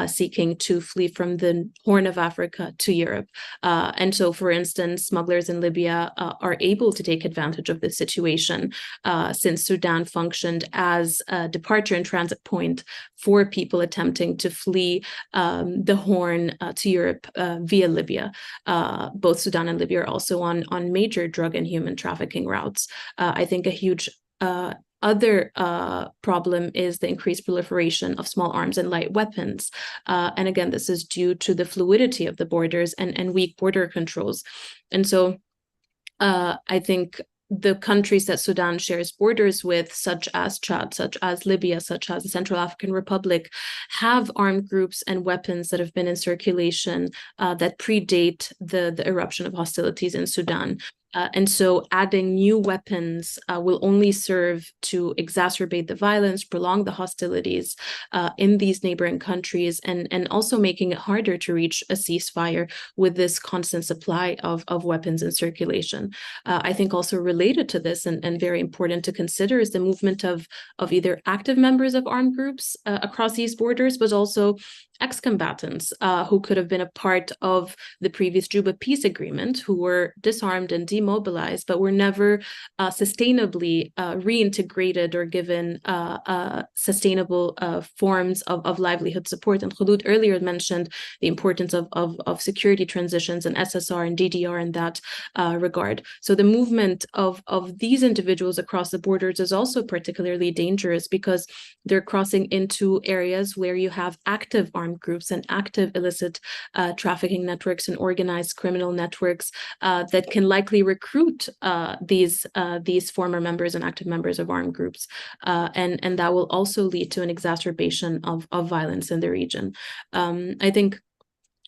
seeking to flee from the Horn of Africa to Europe. And so, for instance, smugglers in Libya are able to take advantage of this situation since Sudan functioned as a departure and transit point for people attempting to flee the Horn to Europe via Libya. Both Sudan and Libya are also on major drug and human trafficking routes. I think a huge other problem is the increased proliferation of small arms and light weapons. And again, this is due to the fluidity of the borders and weak border controls. And so I think the countries that Sudan shares borders with, such as Chad, such as Libya, such as the Central African Republic, have armed groups and weapons that have been in circulation that predate the eruption of hostilities in Sudan. And so adding new weapons will only serve to exacerbate the violence, prolong the hostilities in these neighboring countries, and also making it harder to reach a ceasefire with this constant supply of weapons in circulation. I think also related to this, and very important to consider, is the movement of either active members of armed groups across these borders, but also ex-combatants who could have been a part of the previous Juba peace agreement, who were disarmed and demobilized, but were never sustainably reintegrated or given sustainable forms of livelihood support. And Khulud earlier mentioned the importance of security transitions and SSR and DDR in that regard. So the movement of these individuals across the borders is also particularly dangerous because they're crossing into areas where you have active armed groups and active illicit trafficking networks and organized criminal networks that can likely recruit these former members and active members of armed groups, and that will also lead to an exacerbation of violence in the region. I think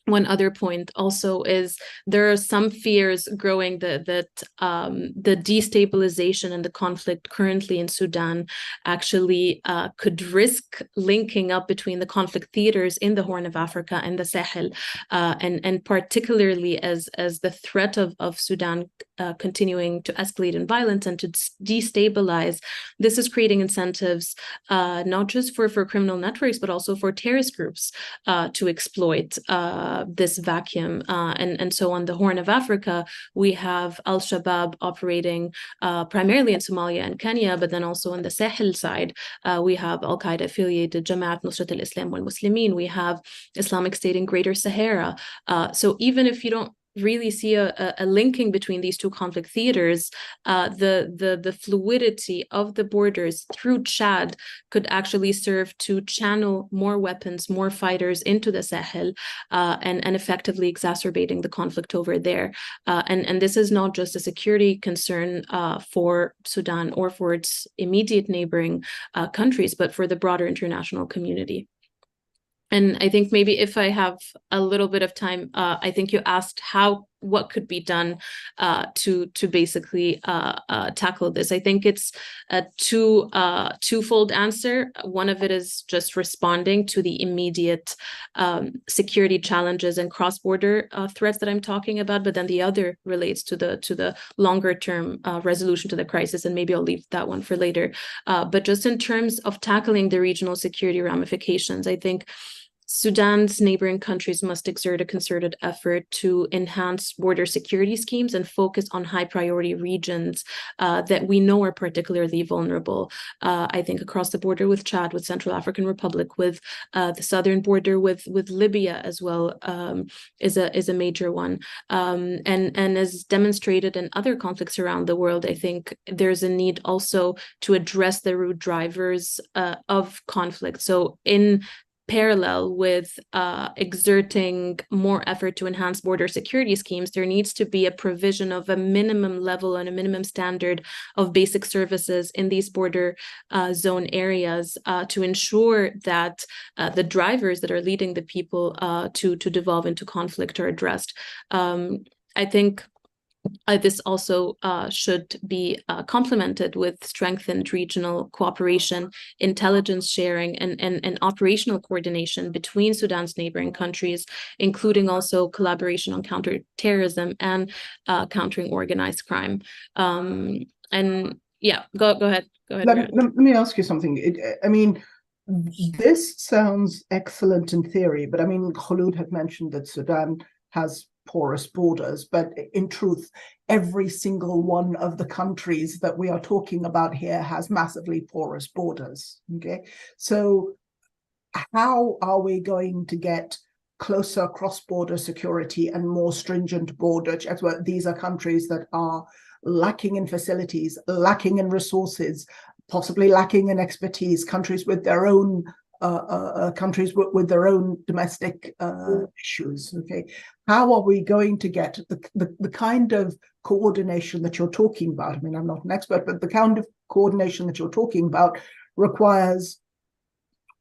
one other point also is there are some fears growing that the destabilization and the conflict currently in Sudan actually could risk linking up between the conflict theaters in the Horn of Africa and the Sahel, and particularly as the threat of Sudan continuing to escalate in violence and to destabilize. This is creating incentives not just for criminal networks, but also for terrorist groups to exploit this vacuum. And so on the Horn of Africa, we have Al-Shabaab operating primarily in Somalia and Kenya, but then also on the Sahel side, we have Al-Qaeda affiliated Jamaat Nusrat al-Islam wal-Muslimin. We have Islamic State in Greater Sahara. So even if you don't really see a linking between these two conflict theaters, the fluidity of the borders through Chad could actually serve to channel more weapons, more fighters into the Sahel, and effectively exacerbating the conflict over there. And this is not just a security concern for Sudan or for its immediate neighboring countries, but for the broader international community. And I think maybe if I have a little bit of time, I think you asked what could be done to basically tackle this. I think it's a twofold answer. One of it is just responding to the immediate security challenges and cross-border threats that I'm talking about, but then the other relates to the longer term resolution to the crisis, and maybe I'll leave that one for later. But just in terms of tackling the regional security ramifications, I think Sudan's neighboring countries must exert a concerted effort to enhance border security schemes and focus on high priority regions that we know are particularly vulnerable. I think across the border with Chad, with Central African Republic, with the southern border with Libya as well, is a major one. And as demonstrated in other conflicts around the world, I think there's a need also to address the root drivers of conflict. So in parallel with exerting more effort to enhance border security schemes, there needs to be a provision of a minimum level and a minimum standard of basic services in these border zone areas to ensure that the drivers that are leading the people to devolve into conflict are addressed. I think this also should be complemented with strengthened regional cooperation, intelligence sharing, and operational coordination between Sudan's neighboring countries, including also collaboration on counterterrorism and countering organized crime. And yeah, go ahead. Let me ask you something. I mean, this sounds excellent in theory, but I mean, Khulud had mentioned that Sudan has porous borders, but in truth, every single one of the countries that we are talking about here has massively porous borders. Okay, so how are we going to get closer cross-border security and more stringent border checks? Well, these are countries that are lacking in facilities, lacking in resources, possibly lacking in expertise, countries with their own domestic issues. Okay, how are we going to get the kind of coordination that you're talking about? I mean, I'm not an expert, but the kind of coordination that you're talking about requires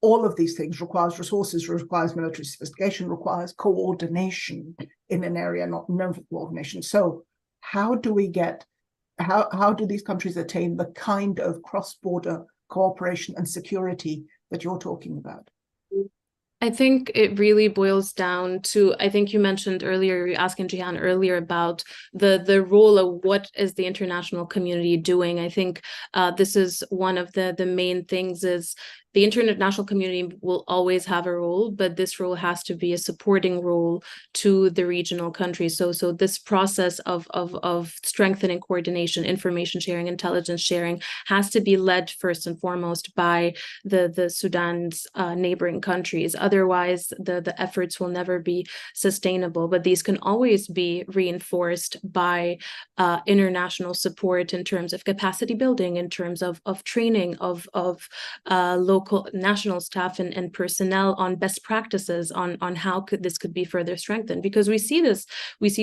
all of these things, requires resources, requires military sophistication, requires coordination in an area not known for coordination. So how do we get, how do these countries attain the kind of cross-border cooperation and security that you're talking about? I think it really boils down to, I think you mentioned earlier, you were asking Jihan earlier about the role of what is the international community doing. I think this is one of the main things is the international community will always have a role, but this role has to be a supporting role to the regional countries. So this process of strengthening coordination, information sharing, intelligence sharing has to be led first and foremost by the Sudan's neighboring countries. Otherwise, the efforts will never be sustainable. But these can always be reinforced by international support in terms of capacity building, in terms of training of local national staff and personnel on best practices on how this could be further strengthened. Because we see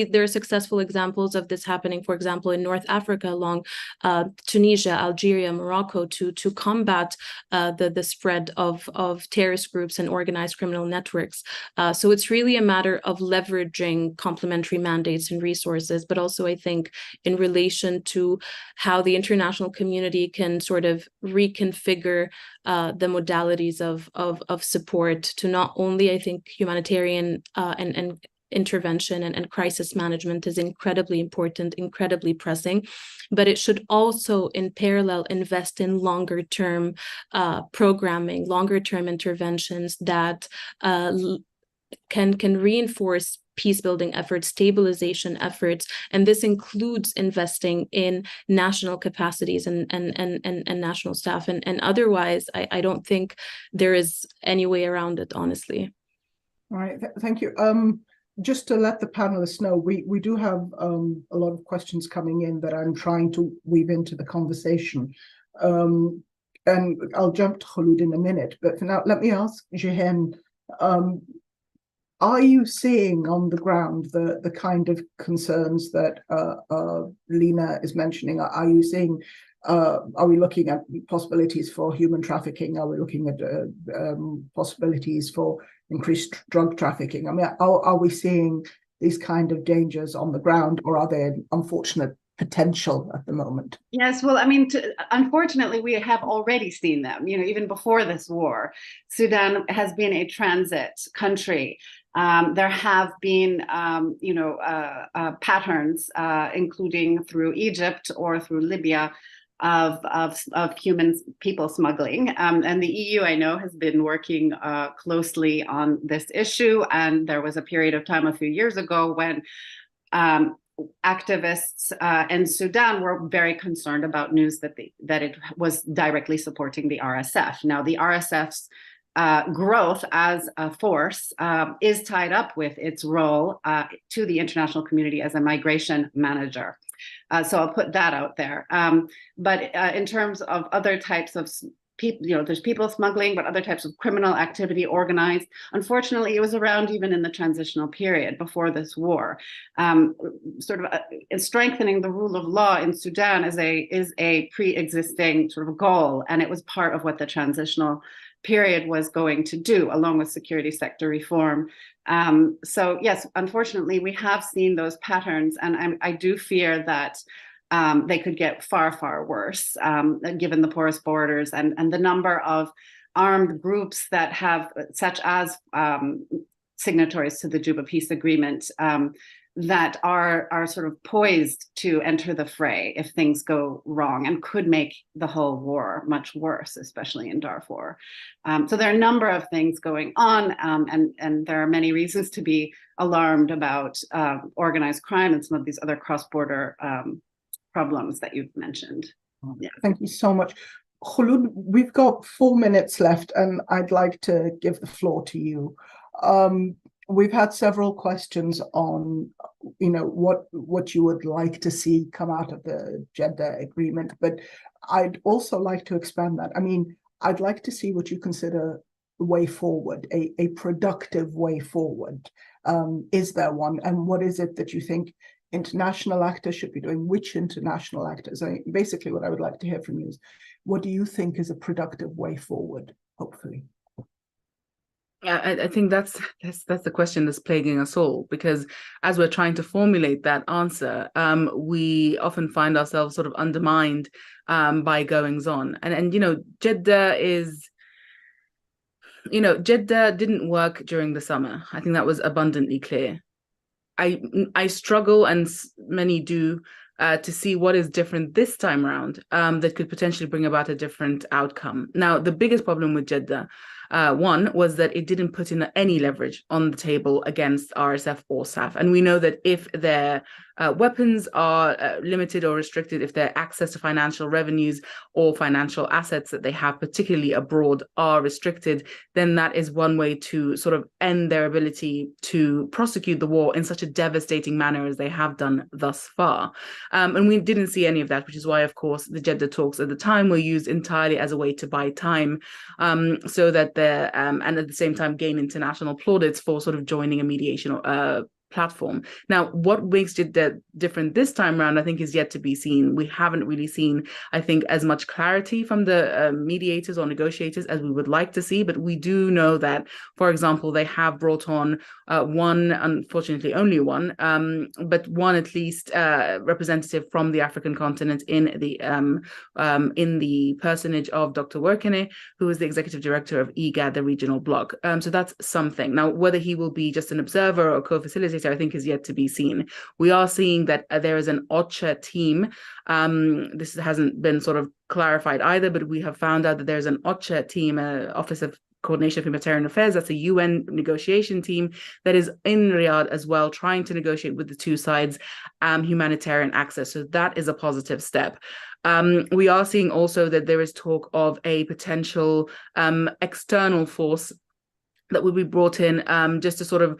there are successful examples of this happening, for example, in North Africa, along Tunisia, Algeria, Morocco, to combat the spread of terrorist groups and organized criminal networks. So it's really a matter of leveraging complementary mandates and resources, but also I think in relation to how the international community can sort of reconfigure the modalities of support to not only, I think, humanitarian and intervention and crisis management is incredibly important, incredibly pressing, but it should also in parallel invest in longer term programming, longer term interventions that can reinforce peace building efforts, stabilization efforts, and this includes investing in national capacities and national staff. And otherwise, I don't think there is any way around it, honestly. All right, thank you. Just to let the panelists know, we do have a lot of questions coming in that I'm trying to weave into the conversation. And I'll jump to Khulud in a minute, but for now, let me ask Jehen, are you seeing on the ground the kind of concerns that Lena is mentioning? Are you seeing, are we looking at possibilities for human trafficking? Are we looking at possibilities for increased drug trafficking? I mean, are we seeing these kind of dangers on the ground, or are they unfortunate potential at the moment? Yes, well, I mean, unfortunately, we have already seen them. You know, even before this war, Sudan has been a transit country. There have been, patterns, including through Egypt or through Libya, of people smuggling. And the EU, I know, has been working closely on this issue. And there was a period of time a few years ago when activists in Sudan were very concerned about news that it was directly supporting the RSF. Now, the RSF's growth as a force is tied up with its role to the international community as a migration manager. So I'll put that out there. But in terms of other types of people, you know, there's people smuggling, but other types of criminal activity organized. Unfortunately, it was around even in the transitional period before this war. Strengthening the rule of law in Sudan is a pre-existing sort of goal, and it was part of what the transitional period was going to do, along with security sector reform. So yes, unfortunately, we have seen those patterns, and I do fear that they could get far, far worse, given the porous borders and the number of armed groups that have, such as signatories to the Juba Peace Agreement, that are sort of poised to enter the fray if things go wrong, and could make the whole war much worse, especially in Darfur. So there are a number of things going on, and there are many reasons to be alarmed about organized crime and some of these other cross-border problems that you've mentioned. Yeah. Thank you so much. Khulud, we've got 4 minutes left, and I'd like to give the floor to you. We've had several questions on, you know, what you would like to see come out of the Jeddah agreement, but I'd also like to expand that. I mean, I'd like to see what you consider the way forward, a productive way forward. Is there one? And what is it that you think international actors should be doing? Which international actors? Basically, what I would like to hear from you is, what do you think is a productive way forward, hopefully? Yeah, I think that's the question that's plaguing us all, because as we're trying to formulate that answer, we often find ourselves sort of undermined by goings on. And you know, Jeddah didn't work during the summer. I think that was abundantly clear. I struggle, and many do, to see what is different this time around that could potentially bring about a different outcome. Now, the biggest problem with Jeddah, one, was that it didn't put in any leverage on the table against RSF or SAF. And we know that if their weapons are limited or restricted, if their access to financial revenues or financial assets that they have, particularly abroad, are restricted, then that is one way to sort of end their ability to prosecute the war in such a devastating manner as they have done thus far. And we didn't see any of that, which is why, of course, the Jeddah talks at the time were used entirely as a way to buy time, so that they're, and at the same time gain international plaudits for sort of joining a mediation platform. Now, what makes it different this time around, I think, is yet to be seen. We haven't really seen, I think, as much clarity from the mediators or negotiators as we would like to see, but we do know that, for example, they have brought on one, unfortunately only one, but one at least representative from the African continent in the personage of Dr. Workene, who is the executive director of IGAD, the regional bloc. So that's something. Now, whether he will be just an observer or co-facilitator, I think, is yet to be seen. We are seeing that there is an OCHA team. This hasn't been sort of clarified either, but we have found out that there's an OCHA team, Office of Coordination of Humanitarian Affairs, that's a UN negotiation team that is in Riyadh as well, trying to negotiate with the two sides humanitarian access. So that is a positive step. We are seeing also that there is talk of a potential external force that would be brought in just to sort of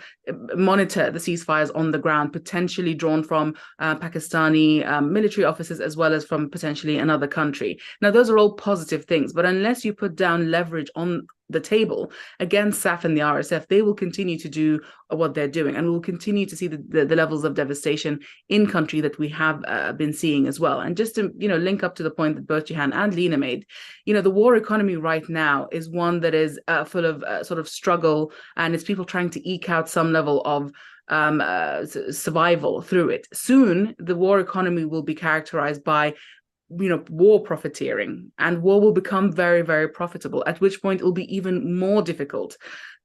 monitor the ceasefires on the ground, potentially drawn from Pakistani military officers as well as from potentially another country. Now, those are all positive things, but unless you put down leverage on the table against SAF and the RSF, they will continue to do what they're doing, and we will continue to see the levels of devastation in country that we have been seeing as well. And just to link up to the point that both Jihan and Lena made, the war economy right now is one that is full of sort of struggle, and it's people trying to eke out some level of survival through it. Soon, the war economy will be characterized by war profiteering, and war will become very, very profitable, at which point it will be even more difficult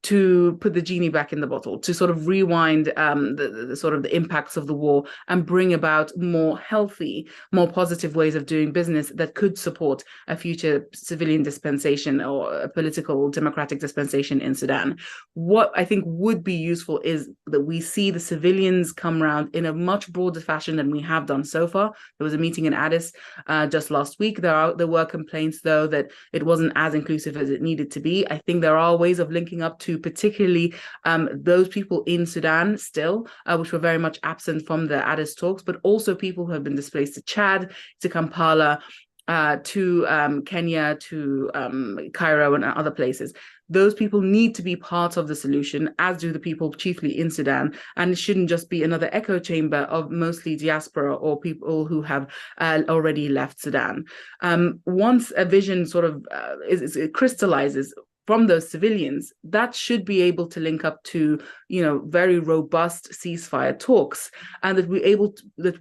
to put the genie back in the bottle, to sort of rewind the sort of the impacts of the war and bring about more healthy, more positive ways of doing business that could support a future civilian dispensation or a political democratic dispensation in Sudan. What I think would be useful is that we see the civilians come around in a much broader fashion than we have done so far. There was a meeting in Addis just last week. There were complaints, though, that it wasn't as inclusive as it needed to be. I think there are ways of linking up to particularly those people in Sudan still, which were very much absent from the Addis talks, but also people who have been displaced to Chad, to Kampala, to Kenya, to Cairo and other places. Those people need to be part of the solution, as do the people chiefly in Sudan. And it shouldn't just be another echo chamber of mostly diaspora or people who have already left Sudan. Once a vision sort of it crystallizes from those civilians, that should be able to link up to, very robust ceasefire talks, and that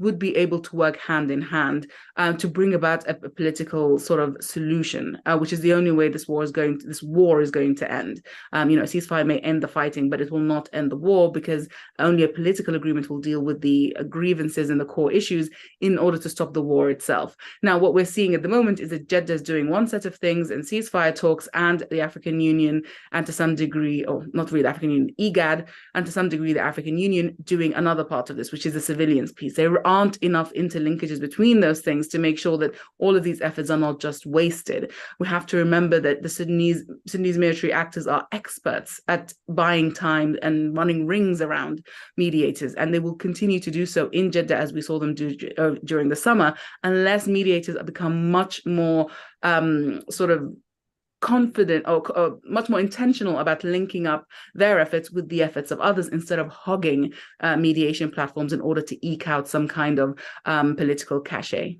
would be able to work hand in hand to bring about a political sort of solution, which is the only way this war is going to end. A ceasefire may end the fighting, but it will not end the war, because only a political agreement will deal with the grievances and the core issues in order to stop the war itself. Now, what we're seeing at the moment is that Jeddah is doing one set of things in ceasefire talks, and the African Union, and to some degree, or not really the African Union, IGAD, and to some degree the African Union doing another part of this, which is the civilians piece. There aren't enough interlinkages between those things to make sure that all of these efforts are not just wasted. We have to remember that the Sudanese military actors are experts at buying time and running rings around mediators, and they will continue to do so in Jeddah, as we saw them do during the summer, unless mediators become much more sort of confident or much more intentional about linking up their efforts with the efforts of others, instead of hogging mediation platforms in order to eke out some kind of political cachet.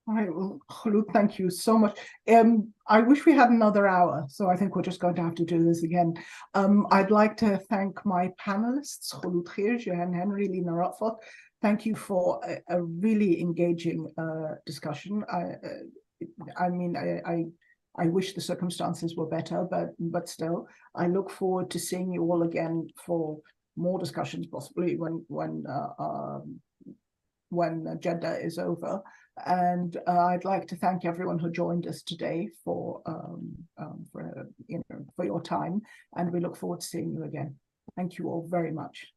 All right, well, Khulud, thank you so much. I wish we had another hour, so I think we're just going to have to do this again. I'd like to thank my panelists, Khulud Khir, Jihan Henry, Lena Rutford. Thank you for a really engaging discussion. I wish the circumstances were better, but still, I look forward to seeing you all again for more discussions, possibly when when Jeddah is over. And I'd like to thank everyone who joined us today for your time, and we look forward to seeing you again. Thank you all very much.